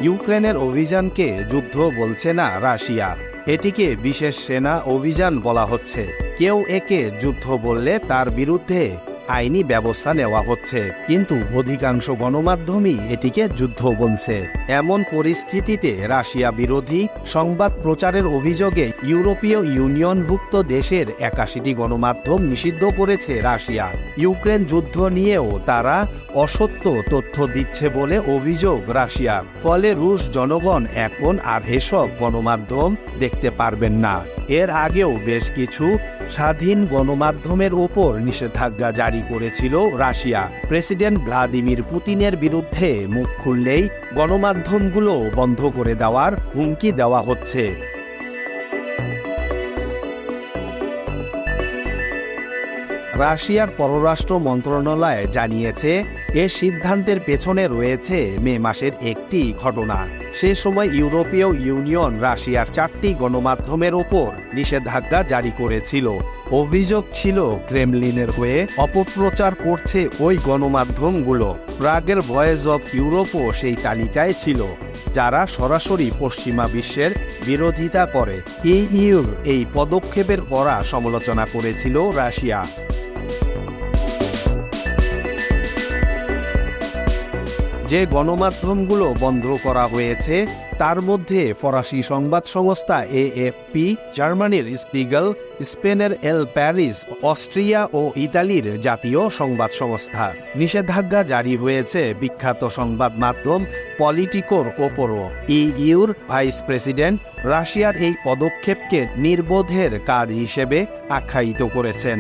ইউক্রেনের অভিযানকে যুদ্ধ বলছে না রাশিয়া, এটিকে বিশেষ সেনা অভিযান বলা হচ্ছে। কেউ একে যুদ্ধ বললে তার বিরুদ্ধে আইনি ব্যবস্থা নেওয়া হচ্ছে, কিন্তু অধিকাংশ গণমাধ্যমই এটিকে যুদ্ধ বলছে। এমন পরিস্থিতিতে রাশিয়া বিরোধী সংবাদ প্রচারের অভিযোগে ইউরোপীয় ইউনিয়নভুক্ত দেশের ৮১টি গণমাধ্যম নিষিদ্ধ করেছে রাশিয়া। ইউক্রেন যুদ্ধ নিয়েও তারা অসত্য তথ্য দিচ্ছে বলে অভিযোগ রাশিয়ার। ফলে রুশ জনগণ এখন আর এসব গণমাধ্যম দেখতে পারবেন না। এর আগেও বেশ কিছু স্বাধীন গণমাধ্যমের ওপর নিষেধাজ্ঞা জারি করেছিল রাশিয়া। প্রেসিডেন্ট ভ্লাদিমির পুতিনের বিরুদ্ধে মুখ খুললেই গণমাধ্যমগুলো বন্ধ করে দেওয়ার হুমকি দেওয়া হচ্ছে। রাশিয়ার পররাষ্ট্র মন্ত্রণালয় জানিয়েছে, এ সিদ্ধান্তের পেছনে রয়েছে মে মাসের একটি ঘটনা। সে সময় ইউরোপীয় ইউনিয়ন রাশিয়ার 4টি গণমাধ্যমের ওপর নিষেধাজ্ঞা জারি করেছিল। অভিযোগ ছিল ক্রেমলিনের হয়ে অপপ্রচার করছে ওই গণমাধ্যমগুলো। প্রাগের ভয়েস অব ইউরোপও সেই তালিকায় ছিল, যারা সরাসরি পশ্চিমা বিশ্বের বিরোধিতা করে। ইইউর এই পদক্ষেপের কড়া সমালোচনা করেছিল রাশিয়া। যে গণমাধ্যমগুলো বন্ধ করা হয়েছে তার মধ্যে ফরাসি সংবাদ সংস্থা এএফপি, জার্মানির স্পিগেল, স্পেনের এল প্যারিস, অস্ট্রিয়া ও ইতালির জাতীয় সংবাদ সংস্থা। নিষেধাজ্ঞা জারি হয়েছে বিখ্যাত সংবাদ মাধ্যম পলিটিকোর ওপরও। ইইউর ভাইস প্রেসিডেন্ট রাশিয়ার এই পদক্ষেপকে নির্বোধের কাজ হিসেবে আখ্যায়িত করেছেন।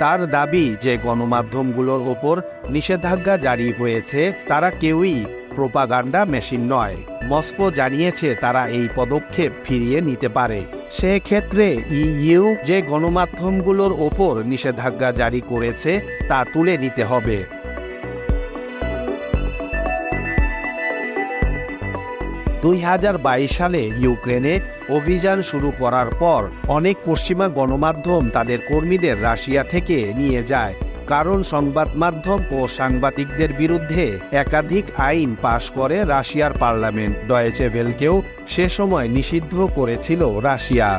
তার দাবি যে গণমাধ্যমগুলোর ওপর নিষেধাজ্ঞা জারি হয়েছে তারা কেউই প্রোপাগান্ডা মেশিন নয়। মস্কো জানিয়েছে তারা এই পদক্ষেপ ফিরিয়ে নিতে পারে। সেক্ষেত্রে ইইউ যে গণমাধ্যমগুলোর ওপর নিষেধাজ্ঞা জারি করেছে তা তুলে নিতে হবে। 2022 সালে ইউক্রেনে অভিযান শুরু করার পর অনেক পশ্চিমা গণমাধ্যম তাদের কর্মীদের রাশিয়া থেকে নিয়ে যায়, কারণ সংবাদ মাধ্যম ও সাংবাদিকদের বিরুদ্ধে একাধিক আইন পাশ করে রাশিয়ার পার্লামেন্ট। ডয়েচে ভেলকেও সে সময় নিষিদ্ধ করেছিল রাশিয়া।